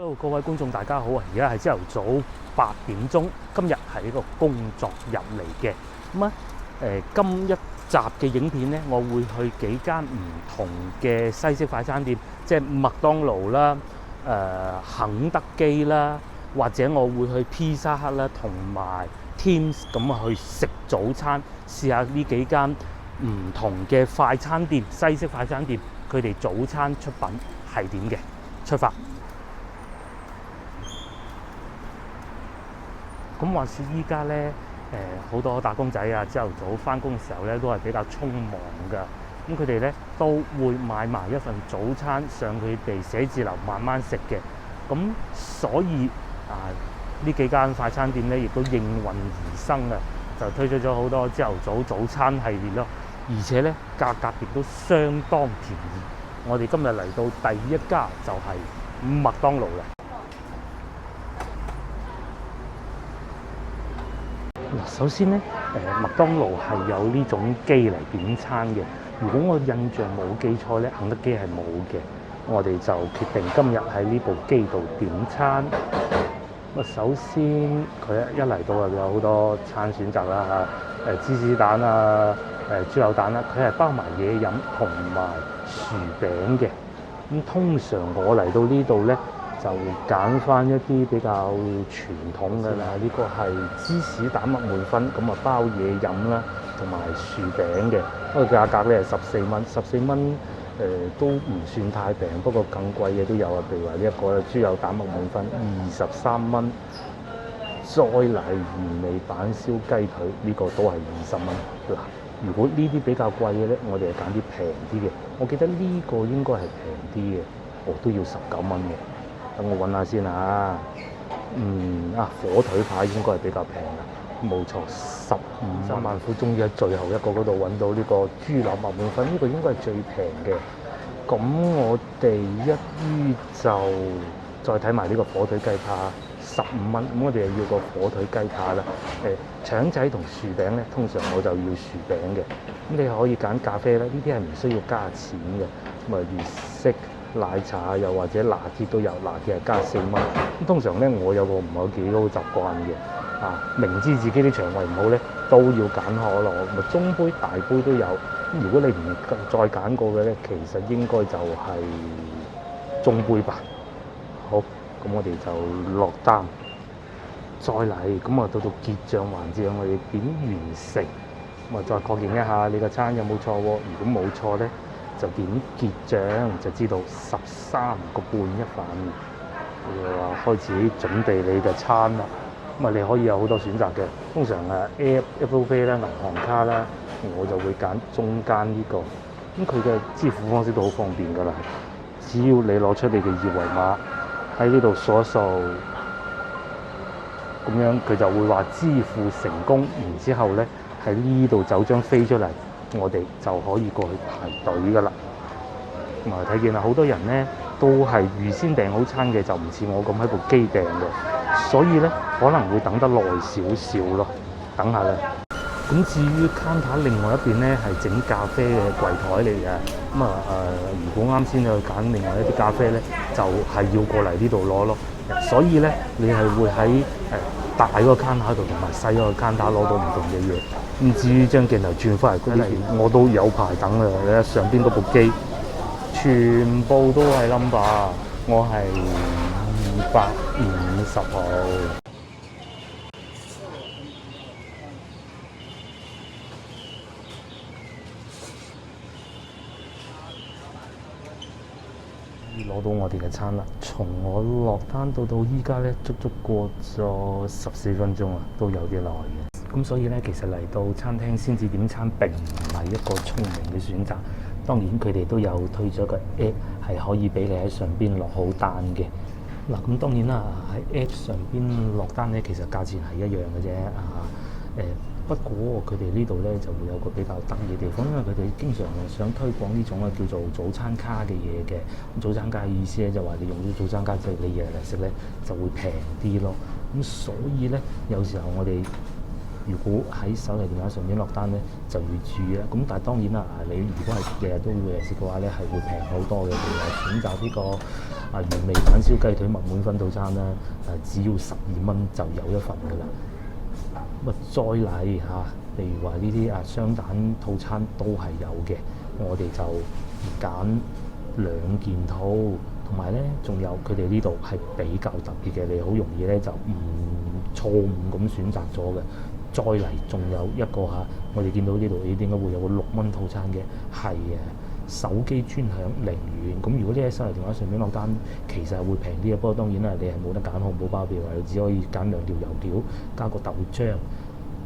Hello， 各位觀眾大家好啊！而家係朝頭早8點鐘，今日係一個工作日嚟嘅。今一集嘅影片咧，我會去幾間唔同嘅西式快餐店，即係麥當勞啦、肯德基啦，或者我會去披薩克啦，同埋 Teams 咁啊去食早餐，試下呢幾間唔同嘅快餐店、西式快餐店佢哋早餐出品係點嘅。出發！咁話說依家咧，好多打工仔啊，朝頭早返工嘅時候咧，都係比較匆忙㗎。咁佢哋咧都會買埋一份早餐上佢哋寫字樓慢慢食嘅。咁所以呢幾間快餐店咧，亦都應運而生啊，就推出咗好多朝頭早早餐系列咯。而且咧價格亦都相當便宜。我哋今日嚟到第一家就係麥當勞啦。首先咧，麥當勞係有呢種機嚟點餐嘅。如果我印象冇記錯咧，肯德基係冇嘅。我哋就決定今日喺呢部機度點餐。首先佢一嚟到就有好多餐選擇啦，芝士蛋啊，豬柳蛋啦，佢係包埋嘢飲同埋薯餅嘅。咁通常我嚟到呢度咧，就揀翻一啲比較傳統嘅啦，呢個係芝士蛋麥滿分，咁啊包嘢飲啦，同埋薯餅嘅。嗰個價格咧係14蚊，都唔算太平，不過更貴嘅都有啊。譬如話呢一個豬柳蛋麥滿分23蚊，再嚟原味板燒雞腿呢個都係20蚊。嗱，如果呢啲比較貴嘅咧，我哋係揀啲平啲嘅。我記得呢個應該係平啲嘅，都要19蚊嘅。等我揾下先嚇，火腿排應該係比較平啦，冇錯，15萬苦終於喺最後一個嗰度揾到呢個豬柳麥滿分，呢個應該係最平嘅。咁我哋一於就再睇埋呢個火腿雞扒15蚊，咁我哋又要個火腿雞扒啦。腸仔同薯餅咧，通常我就要薯餅嘅。咁你可以揀咖啡啦，呢啲係唔需要加錢嘅。咁啊，粵式奶茶又或者拿鐵都有，拿鐵係加4蚊。咁通常咧，我有個唔係幾好習慣嘅，明知自己啲腸胃唔好咧，都要揀可樂，咪中杯大杯都有。如果你唔再揀過嘅咧，其實應該就係中杯吧。好，咁我哋就落單，再嚟咁啊，到結賬環節，我哋點完成，咁啊再確認一下你個餐有冇錯喎。如果冇錯咧，就點結賬，就知道13個半一份。你話開始準備你嘅餐啦。咁啊，你可以有好多選擇嘅。通常Apple Pay 啦、銀行卡啦，我就會揀中間呢個。咁佢嘅支付方式都好方便㗎啦。只要你攞出你嘅二維碼喺呢度掃一掃，咁樣佢就會話支付成功。然之後咧喺呢度走張飛出嚟，我哋就可以過去排隊㗎啦。咁啊，睇見啦，好多人咧都係預先訂好餐嘅，就唔似我咁喺部機訂嘅，所以咧可能會等得耐少少咯。等下啦。咁至於 counter 另外一邊咧係整咖啡嘅櫃台嚟嘅。咁如果啱先去揀另外一啲咖啡咧，就係要過嚟呢度攞咯。所以咧，你係會喺大嗰個 counter 度同埋細嗰個 counter 攞到唔同嘅嘢。咁至於將鏡頭轉翻嚟呢邊，我都有排等啊！你睇上邊嗰部機，全部都係 number， 我係250號。攞到我哋嘅餐啦！從我落單到依家咧，足足過咗14分鐘啊，都有啲耐嘅。咁所以咧，其實嚟到餐廳先至點餐並唔係一個聰明嘅選擇。當然佢哋都有推咗個 app 係可以俾你喺上邊落好單嘅。嗱，咁當然啦，喺 app 上邊落單咧，其實價錢係一樣嘅啫。不過佢哋呢度咧就會有個比較得意嘅地方，因為佢哋經常想推廣呢種叫做早餐卡嘅嘢嘅。早餐卡嘅意思咧就話你用咗早餐卡之後，你日日嚟食咧就會平啲咯。咁所以咧，有時候我哋如果喺手提電話上面落單咧，就要注意啦。咁但係當然啦，你如果係日日都會嚟食嘅話咧，係會平好多嘅。譬如選擇呢個原味蛋燒雞腿麥滿分套餐啦，只要12蚊就有一份噶啦。咁再嚟例如話呢啲雙蛋套餐都係有嘅，我哋就揀2件套，同埋咧仲有佢哋呢度係比較特別嘅，你好容易咧就唔錯誤咁選擇咗嘅。再嚟仲有一個我哋見到呢度點解會有個6蚊套餐嘅，係手機專享0元。咁如果你喺手提電話上面落單，其實係會平啲嘅。不過當然啦，你係冇得揀漢堡包，譬如話你只可以揀2條油條加個豆漿。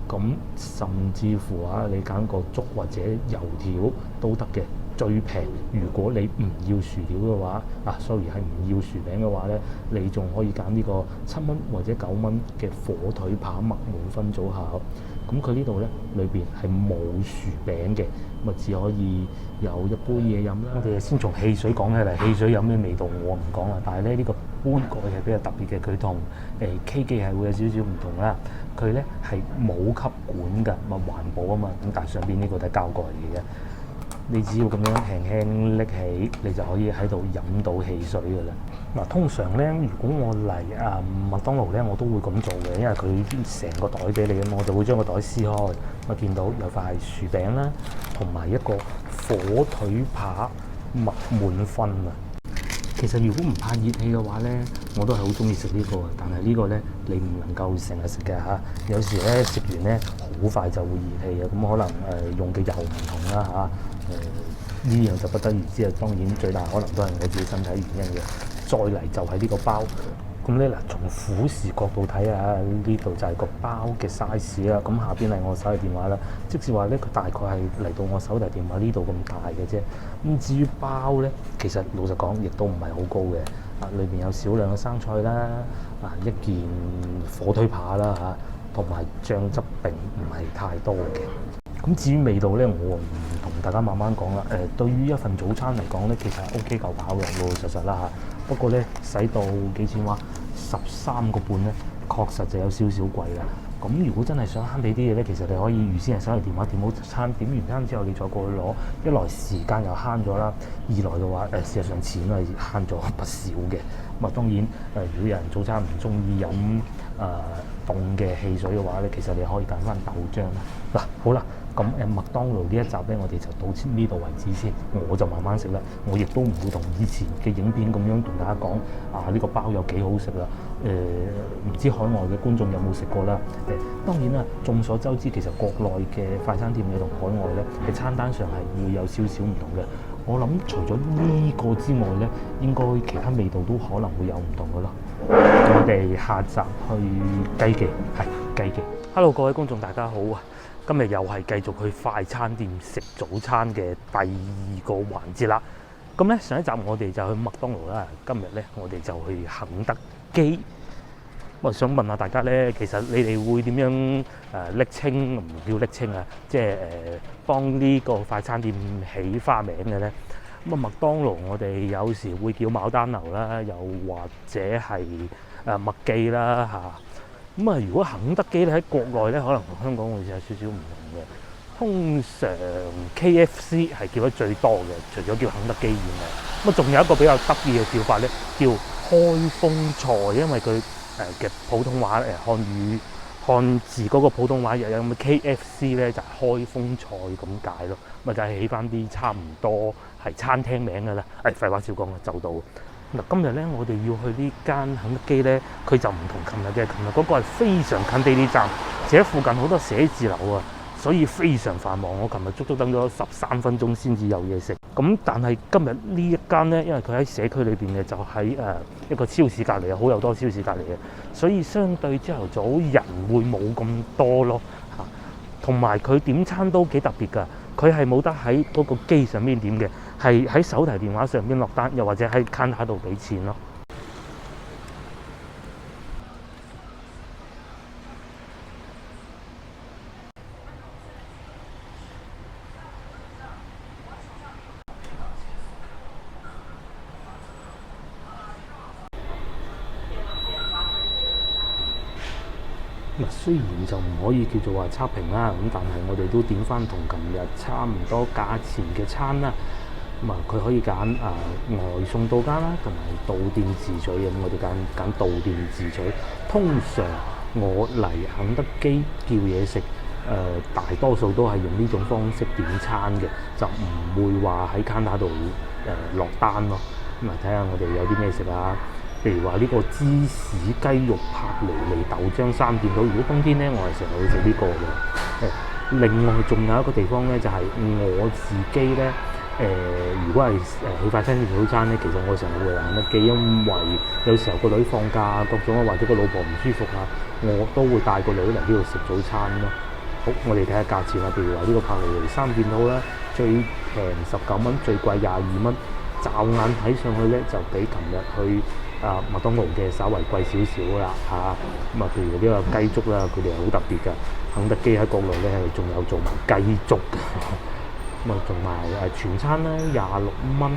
咁甚至乎你揀個粥或者油條都得嘅。最平，如果你唔要薯條嘅話，sorry 係唔要薯餅嘅話咧，你仲可以揀呢個7蚊或者9蚊嘅火腿扒麥滿分組合。咁佢呢度咧裏邊係冇薯餅嘅，咁只可以有一杯嘢飲啦。我哋先從汽水講起嚟，汽水有咩味道我唔講啦，但係咧呢個杯蓋係比較特別嘅，佢同K 記係會有少少唔同啦。佢咧係冇吸管㗎，環保啊嘛，咁但係上邊呢個都係膠蓋嚟嘅。你只要咁樣輕輕拎起，你就可以喺度飲到汽水㗎啦。通常咧，如果我嚟麥當勞咧，我都會咁做嘅，因為佢成個袋俾你啊嘛，我就會將個袋撕開，我見到有塊薯餅啦，同埋一個火腿扒麥滿分啊。其實如果唔怕熱氣嘅話咧，我都係好中意食呢個嘅，但係呢個咧你唔能夠成日食嘅有時咧食完咧好快就會熱氣啊，咁可能用嘅油唔同啦呢樣就不得而知啊。當然最大可能都係我自己身體原因嘅。再嚟就係呢個包，咁咧從俯視角度睇呢度就係個包嘅 size 啦。咁下邊係我手提電話啦，即是話咧佢大概係嚟到我手提電話呢度咁大嘅啫。咁至於包咧，其實老實講亦都唔係好高嘅。裏邊有少量嘅生菜啦，一件火腿扒啦同埋醬汁並唔係太多嘅。咁至於味道咧，我唔同大家慢慢講啦。對於一份早餐嚟講咧，其實係 OK 夠飽嘅，老老實實啦不過咧，使到幾錢話13個半咧，確實就有少少貴啦。咁如果真係想慳俾啲嘢咧，其實你可以預先係手提電話點好餐，點完餐之後你再過去攞，一來時間又慳咗啦，二來嘅話事實上錢係慳咗不少嘅。咁當然如果有人早餐唔中意飲凍嘅汽水嘅話咧，其實你可以揀翻豆漿啦。好啦。咁麥當勞呢一集咧，我哋就到呢度為止先。我就慢慢食啦，我亦都唔會同以前嘅影片咁樣同大家講呢個包有幾好食啦。唔知海外嘅觀眾有冇食過啦？當然啦，眾所周知，其實國內嘅快餐店咧同海外咧喺餐單上係會有少少唔同嘅。我諗除咗呢個之外咧，應該其他味道都可能會有唔同嘅咯。我哋下集去雞記，係雞記。Hello， 各位觀眾大家好啊！今日又係繼續去快餐店食早餐嘅第2個環節啦。咁咧上一集我哋就去麥當勞啦，今日咧我哋就去肯德基。我想問下大家咧，其實你哋會點樣昵稱，唔叫昵稱即係幫呢個快餐店起花名嘅咧？咁麥當勞我哋有時會叫牡丹樓啦，又或者係麥記啦咁如果肯德基咧喺國內咧，可能同香港好似有少少唔同嘅。通常 KFC 係叫得最多嘅，除咗叫肯德基以外，仲有一個比較得意嘅叫法咧，叫開封菜，因為佢嘅普通話漢字嗰個普通話又有咁嘅 KFC 咧，就係開封菜咁解咯。就係起翻啲差唔多係餐廳名㗎啦。廢話少講啦，就到。今日咧，我哋要去呢間肯德基咧，佢就唔同琴日嘅。琴日嗰個係非常近地鐵站，而且附近好多寫字樓所以非常繁忙。我琴日足足等咗13分鐘先至有嘢食。咁但係今日呢一間咧，因為佢喺社區裏邊嘅，就喺一個超市隔離，好有多超市隔離嘅，所以相對朝頭早人會冇咁多咯同埋佢點餐都幾特別㗎，佢係冇得喺嗰個機上面點嘅。係喺手提電話上邊落單，又或者喺 counter 度俾錢咯。雖然就唔可以叫做話測評啦，咁但係我哋都點翻同琴日差唔多價錢嘅餐啦。咁啊，佢可以揀外送到家啦，同埋到店自取嘅。咁我哋揀到店自取。通常我嚟肯德基叫嘢食，大多數都係用呢種方式點餐嘅，就唔會話喺 counter 度落單咯。咁啊，睇下我哋有啲咩食啊？譬如話呢個芝士雞肉柏勞利豆漿三件套，如果冬天咧，我係成日會食呢個嘅。另外仲有一個地方咧，就係我自己咧。如果係去快餐店早餐咧，其實我成日會肯德基，因為有時候個女放假各種啊，或者個老婆唔舒服啊，我都會帶個女嚟呢度食早餐咯。好，我哋睇下價錢啦。譬如話呢個柏勞利三件套啦，最平19蚊，最貴22蚊。驟眼睇上去咧，就比琴日去麥當勞嘅稍為貴少少啦嚇。咁譬如呢個雞粥啦，佢哋係好特別㗎。肯德基喺國內咧係仲有做埋雞粥嘅。咁同埋全餐啦26蚊。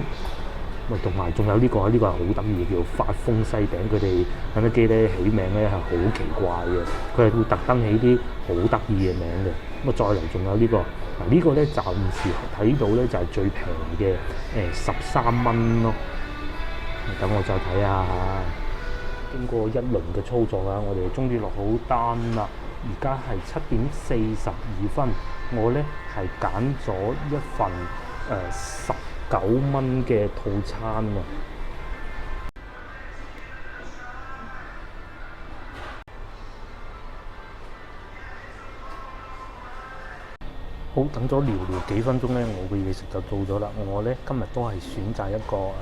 同埋仲有呢個係好得意嘅，叫發風西餅。佢哋肯德基咧起名咧係好奇怪嘅，佢係會特登起啲好得意嘅名嘅。再嚟仲有呢個呢個咧，暫時睇到咧就係最平嘅13蚊咯。等我再睇下嚇。經過一輪嘅操作啦，我哋終於落好單啦。而家係7點42分，我咧係揀咗一份19蚊嘅套餐啊！好，等咗寥寥幾分鐘咧，我嘅嘢食就到咗啦。我咧今日都係選擇一個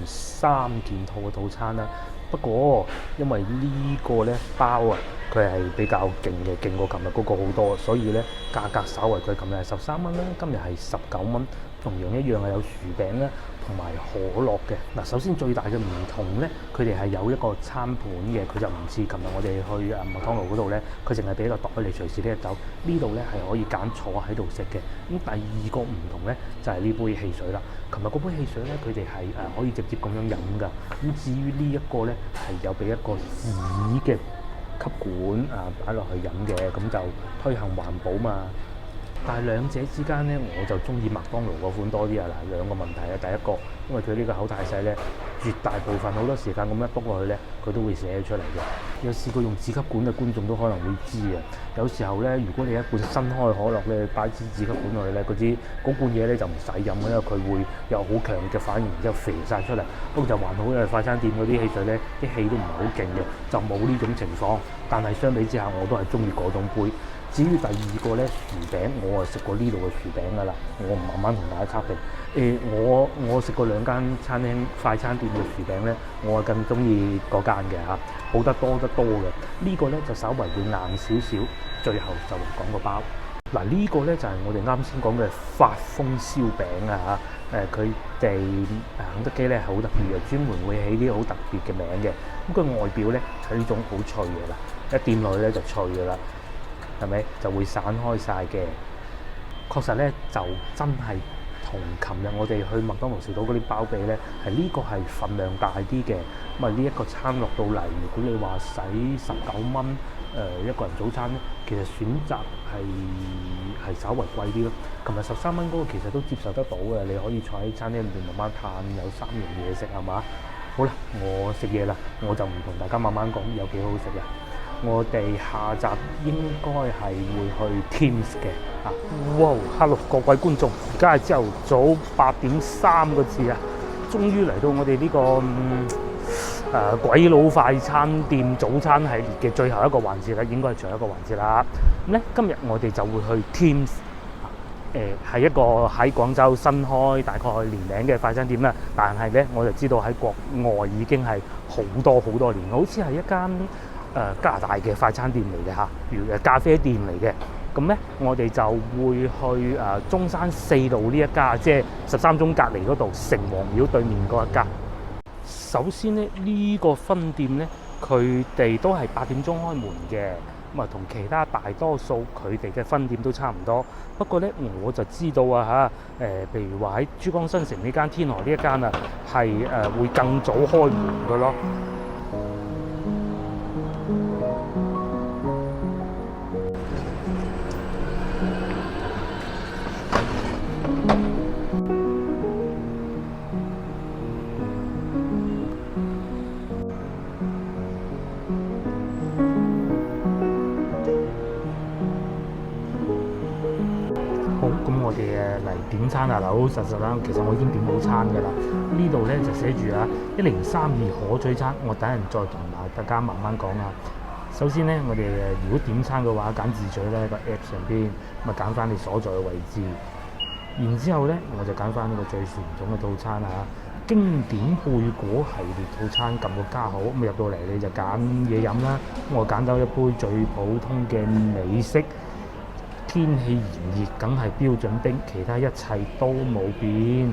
3件套嘅套餐啦。不過因為呢個咧包啊，佢係比較勁嘅，勁過琴日嗰個好多，所以咧價格稍為佢琴日係13蚊啦，今日係19蚊。同樣一樣係有薯餅啦，同埋可樂嘅。嗱，首先最大嘅唔同咧，佢哋係有一個餐盤嘅，佢就唔似琴日我哋去麥當勞嗰度咧，佢淨係俾個袋你隨時拎走。呢度咧係可以揀坐喺度食嘅。咁第二個唔同咧，就係呢杯汽水啦。琴日嗰杯汽水咧，佢哋係可以直接咁樣飲㗎。咁至於呢一個咧，係有俾一個紙嘅吸管擺落去飲嘅，咁就推行環保嘛。但係兩者之間咧，我就中意麥當勞嗰款多啲啊！嗱，兩個問題啊，第一個，因為佢呢個口太細咧，絕大部分好多時間咁樣篤落去咧，佢都會寫出嚟嘅。有試過用紙吸管嘅觀眾都可能會知啊。有時候咧，如果你一罐新開可樂咧，擺支紙吸管落去咧，嗰罐嘢咧就唔使飲，因為佢會有好強烈嘅反應，然之後肥晒出嚟。不過就還好，因為快餐店嗰啲汽水咧，啲氣都唔係好勁嘅，就冇呢種情況。但係相比之下，我都係中意嗰種杯。至於第二個咧，薯餅，我係食過呢度嘅薯餅㗎啦，我唔慢慢同大家測評。我食過兩間快餐店嘅薯餅咧，我係更中意嗰間嘅嚇，好得多得多嘅。呢個咧就稍為會硬少少，最後就講個包。嗱，呢個咧就係我哋啱先講嘅發風燒餅啊嚇。佢哋肯德基咧係好特別嘅，專門會起啲好特別嘅名嘅。咁佢外表咧係呢種好脆嘅啦，一掂落去咧就脆嘅啦。係咪就會散開晒嘅？確實咧，就真係同琴日我哋去麥當勞食到嗰啲包比咧，係呢個係份量大啲嘅。咁呢一個餐落到嚟，如果你話使19蚊一個人早餐咧，其實選擇係稍為貴啲咯。琴日13蚊嗰個其實都接受得到嘅，你可以坐喺餐廳入邊慢慢嘆，有3樣嘢食係嘛？好啦，我食嘢啦，我就唔同大家慢慢講有幾好食啦。我哋下集應該係會去 Teams 嘅啊！哇 ，hello 各位觀眾，而家係朝頭早8點3個字啊，終於嚟到我哋呢個鬼佬快餐店早餐系列嘅最後一個環節啦，應該係最後一個環節啦。咁咧，今日我哋就會去 Teams，係一個喺廣州新開大概年零嘅快餐店啦。但係咧，我就知道喺國外已經係好多年，好似係一間加拿大嘅快餐店嚟嘅嚇，如咖啡店嚟嘅。咁咧，我哋就會去中山4路呢一家，即係13中隔離嗰度城隍廟對面嗰一家。首先咧，呢個分店咧，佢哋都係8點鐘開門嘅，咁啊同其他大多數佢哋嘅分店都差唔多。不過咧，我就知道啊嚇，譬如話喺珠江新城呢間天河呢一間啊，係會更早開門嘅咯。點餐啊，老實實啦，其實我已經點好餐㗎啦。呢度咧就寫住啊1032可取餐，我等陣再同大家慢慢講啊。首先咧，我哋如果點餐嘅話，揀自取咧個 app 上邊，咁啊揀翻你所在嘅位置。然之後咧，我就揀翻呢個最傳統嘅套餐啊，經典貝果系列套餐，撳個加號，咁入到嚟你就揀嘢飲啦。我揀到一杯最普通嘅美式，天氣炎熱，梗係標準冰，其他一切都冇變。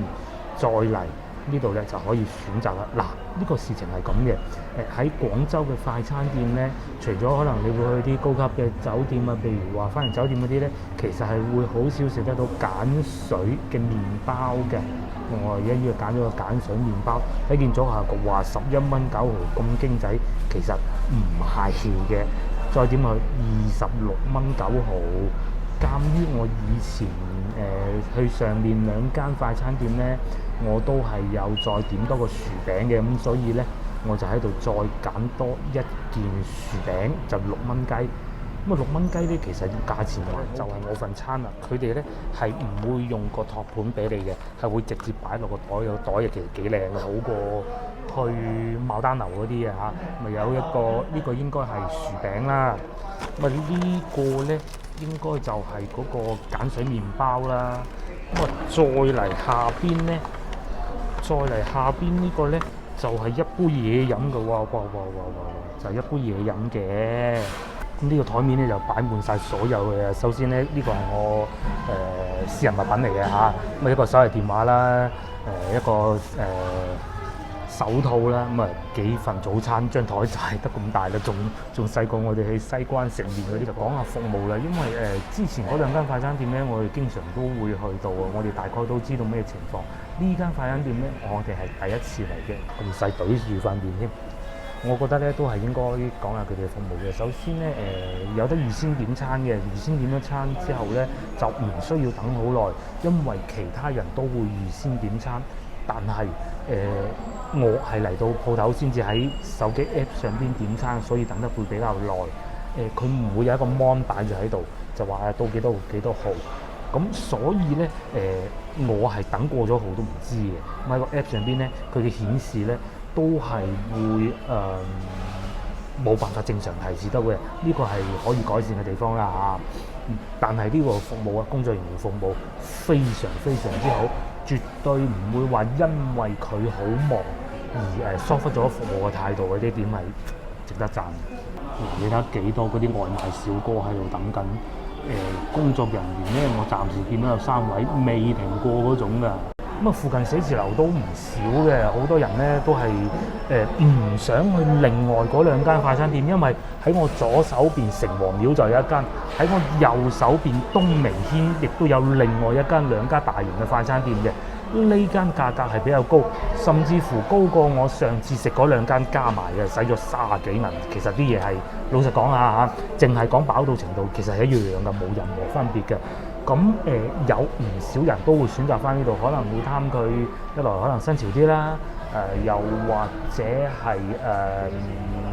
再嚟呢度咧就可以選擇啦。嗱，呢個事情係咁嘅。喺廣州嘅快餐店咧，除咗可能你會去啲高級嘅酒店啊，譬如話花園酒店嗰啲咧，其實係會好少食得到鹼水嘅麵包嘅。我而家要揀咗個鹼水麵包，睇見左下角話11蚊9毫咁經濟，其實唔係嘅。再點去26蚊9毫。鑑於我以前去上面2間快餐店咧，我都係有再點多個薯餅嘅，咁所以咧我就喺度再揀多一件薯餅，就6蚊雞。咁啊6蚊雞咧，其實價錢就係我份餐啦。佢哋咧係唔會用個托盤俾你嘅，係會直接擺落個袋，個袋其實幾靚嘅，好過去牡丹樓嗰啲啊嚇。咪有一個呢個應該係薯餅啦。咁啊呢個咧應該就係嗰個鹼水麵包啦。咁啊再嚟下邊咧，呢個咧就係一杯嘢飲嘅喎，哇！就係一杯嘢飲嘅。咁呢個台面咧就擺滿晒所有嘅。首先咧呢個係我私人物品嚟嘅嚇，咁一個手提電話啦，一個手套啦，咁啊幾份早餐，張台就係得咁大啦，仲細過我哋去西關食麵嗰啲。就講下服務啦，因為之前嗰2間快餐店咧，我哋經常都會去到啊，我哋大概都知道咩情況。呢間快餐店咧，我哋係第一次嚟嘅，咁細隊住飯店添。我覺得咧都係應該講下佢哋嘅服務嘅。首先咧有得預先點餐嘅，預先點咗餐之後咧就唔需要等好耐，因為其他人都會預先點餐。但係我係嚟到鋪頭先至喺手機 app 上邊點餐，所以等得會比較耐。佢唔會有一個 mon 擺住喺度，就話到幾多號。咁所以咧我係等過咗號都唔知嘅。咁喺個 app 上邊咧，佢嘅顯示咧都係會冇辦法正常提示得嘅。呢個係可以改善嘅地方啦嚇。但係呢個服務啊，工作人員服務非常之好，絕對唔會話因為佢好忙而疏忽咗服務嘅態度，嗰啲點係值得讚。你睇下幾多嗰啲外賣小哥喺度等緊。工作人員咧，我暫時見到有3位未停過嗰種㗎。咁啊，附近寫字樓都唔少嘅，好多人咧都係唔想去另外嗰2間快餐店，因為喺我左手邊城隍廟就有一間，喺我右手邊東明軒亦都有另外一間2家大型嘅快餐店嘅。呢間價格係比較高，甚至乎高過我上次食嗰2間加埋嘅，使咗30幾銀。其實啲嘢係老實講下嚇，淨係講飽到程度，其實係一樣嘅，冇任何分別嘅。咁有唔少人都會選擇翻呢度，可能會貪佢一來可能新潮啲啦，又或者係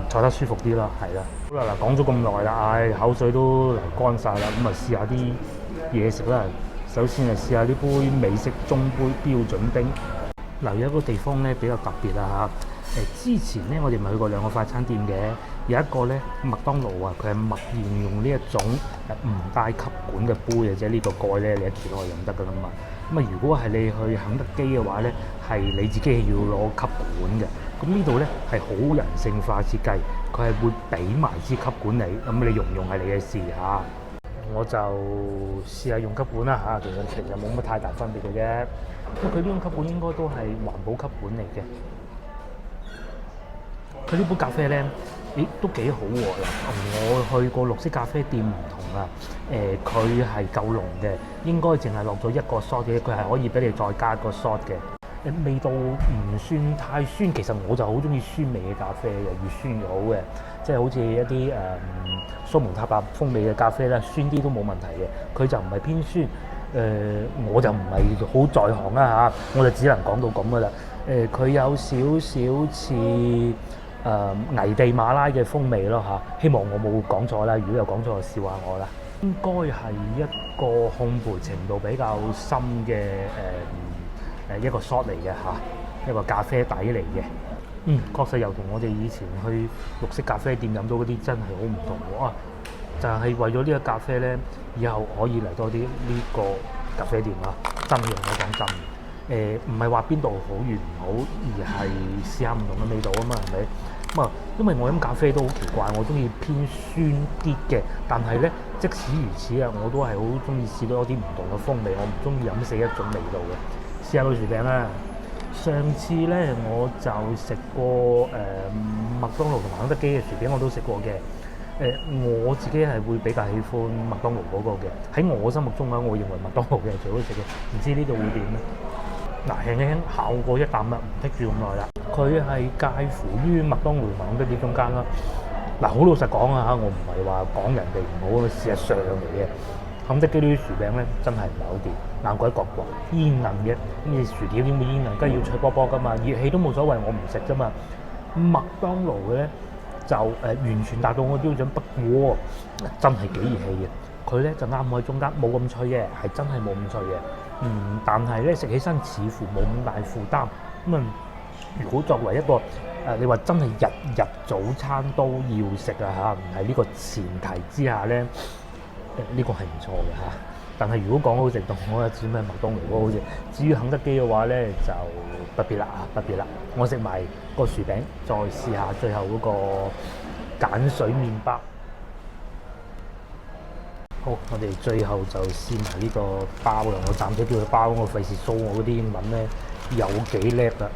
坐得舒服啲啦，係啦。好啦，講咗咁耐啦，口水都嚟乾晒啦，咁啊試下啲嘢食啦。首先係試下呢杯美式中杯標準冰。嗱，有一個地方咧比較特別啊嚇。之前咧我哋咪去過2個快餐店嘅，有一個咧麥當勞啊，佢係默認用呢一種唔帶吸管嘅杯嘅啫，呢個蓋咧你一揭開就唔得噶啦嘛。咁啊，如果係你去肯德基嘅話咧，係你自己要攞吸管嘅。咁呢度咧係好人性化設計，佢係會俾埋支吸管你，咁你用唔用係你嘅事嚇。我就試下用吸管啦嚇，其實冇乜太大分別嘅啫。咁佢呢種吸管應該都係環保吸管嚟嘅。佢呢杯咖啡咧，都幾好喎。嗱，同我去過綠色咖啡店唔同啊。佢係夠濃嘅，應該淨係落咗1個 shot 嘅，佢係可以俾你再加1個 shot 嘅。味道唔算太酸，其實我就好中意酸味嘅咖啡嘅，越酸越好嘅。即係好似一啲蘇門答臘風味嘅咖啡咧，酸啲都冇問題嘅。佢就唔係偏酸。我就唔係好在行啦嚇，我就只能講到咁噶啦。佢有少少似危地馬拉嘅風味咯嚇，希望我冇講錯啦。如果有講錯就笑下我啦。應該係一個烘焙程度比較深嘅一個 shot 嚟嘅嚇，一個咖啡底嚟嘅。確實又同我哋以前去綠色咖啡店飲到嗰啲真係好唔同喎。就係為咗呢個咖啡咧，以後可以嚟多啲呢個咖啡店啦。真嘅，我講真嘅，唔係話邊度好與唔好，而係試下唔同嘅味道啊嘛，係咪？咁啊，因為我飲咖啡都好奇怪，我中意偏酸啲嘅，但係咧，即使如此啊，我都係好中意試多啲唔同嘅風味，我唔中意飲死一種味道嘅。試下個薯餅啦。上次咧我就食過麥當勞同埋肯德基嘅薯餅，我都食過嘅。我自己係會比較喜歡麥當勞嗰個嘅。喺我心目中咧，我認為麥當勞嘅係最好食嘅。唔知呢度會點咧？嗱，輕輕考過一啖啦，唔剔住咁耐啦。佢係介乎於麥當勞同埋肯德基中間啦。嗱，好老實講啊嚇，我唔係話講人哋唔好，事實上嚟嘅。肯德基啲薯餅咧真係唔係好掂，硬鬼角角，煙韌嘅。咁你薯條點會煙韌？梗係要脆卜卜噶嘛，熱氣都冇所謂，我唔食啫嘛。麥當勞嘅咧就完全達到我標準，不過真係幾熱氣嘅。佢咧就啱我喺中間，冇咁脆嘅，係真係冇咁脆嘅。但係咧食起身似乎冇咁大負擔。咁如果作為一個你話真係日日早餐都要食啊嚇，唔係呢個前提之下咧。呢個係唔錯嘅嚇，但係如果講好食，同我指咩麥當勞嗰個好食。至於肯德基嘅話咧，就不必啦嚇，不必啦。我食埋個薯餅，再試下最後嗰個鹼水麵包。好，我哋最後就試埋呢個包啦。我暫且叫佢包，我費事騷我嗰啲英文咧有幾叻啦，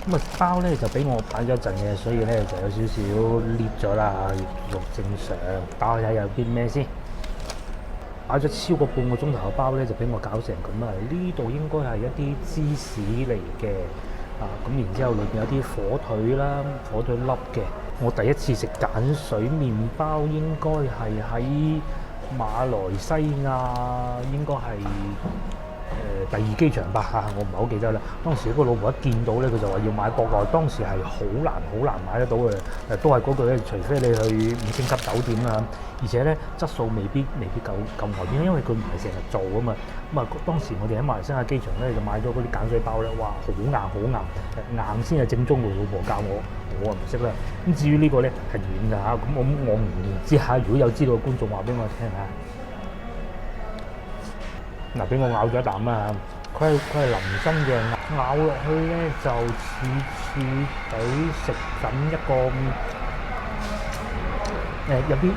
咁包咧就俾我擺咗一陣嘅，所以咧就有少少裂咗啦，肉正常。打開睇有啲咩先？擺咗超過半個鐘頭嘅包咧，就俾我搞成咁啊！呢度應該係一啲芝士嚟嘅咁然之後裏邊有啲火腿啦，火腿粒嘅。我第一次食鹼水麵包應該係喺馬來西亞，應該係第二機場吧嚇，我唔係好記得啦。當時個老婆一見到咧，佢就話要買國內，當時係好難買得到嘅。都係嗰句咧，除非你去5星級酒店啦，而且咧質素未必夠外邊，因為佢唔係成日做啊嘛。咁當時我哋喺馬來西亞機場咧就買咗嗰啲鹼水包咧，哇，好硬，硬先係正宗嘅。老婆教我唔識啦。咁至於呢個咧係軟㗎嚇，咁我唔知下，如果有知道嘅觀眾話俾我聽下。嗱，俾我咬咗一啖啦，佢係腍身嘅，咬落去咧就似地食緊一個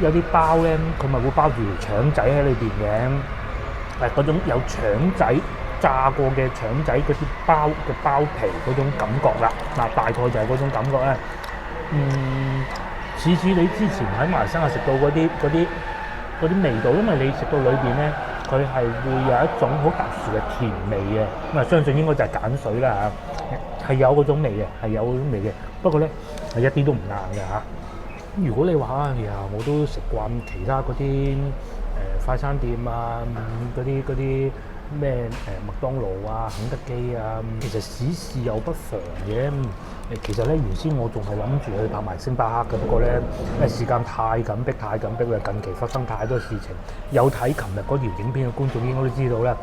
有啲包咧，佢咪會包住條腸仔喺裏邊嘅，嗰種有腸仔炸過嘅腸仔嗰啲包嘅包皮嗰種感覺啦。大概就係嗰種感覺咧，似你之前喺馬來西亞食到嗰啲味道，因為你食到裏邊咧。佢係會有一種好特殊嘅甜味嘅，咁相信應該就係鹼水啦嚇，係有嗰種味嘅，不過咧係一啲都唔硬嘅嚇。如果你話我都食慣其他嗰啲快餐店啊，嗰啲咩麥當勞啊、肯德基啊，其實試又不妨嘅。其實咧原先我仲係諗住去拍埋星巴克嘅，不過咧因為時間太緊迫啦，近期發生太多事情。有睇琴日嗰條影片嘅觀眾應該都知道啦。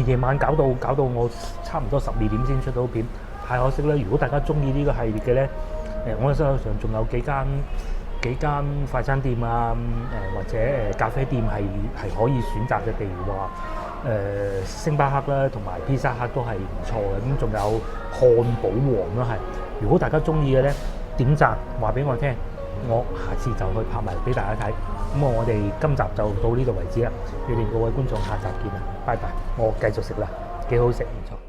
夜晚搞到我差唔多12點先出到片，太可惜啦。如果大家中意呢個系列嘅咧，我手上仲有幾間快餐店啊，或者咖啡店係可以選擇嘅，譬如話星巴克啦，同埋披薩克都係唔錯嘅。咁仲有漢堡王啦，係。如果大家中意嘅咧，點讚話俾我聽，我下次就去拍埋俾大家睇。咁我哋今集就到呢度為止啦。預祝各位觀眾下集見啦，拜拜。我繼續食啦，幾好食，唔錯。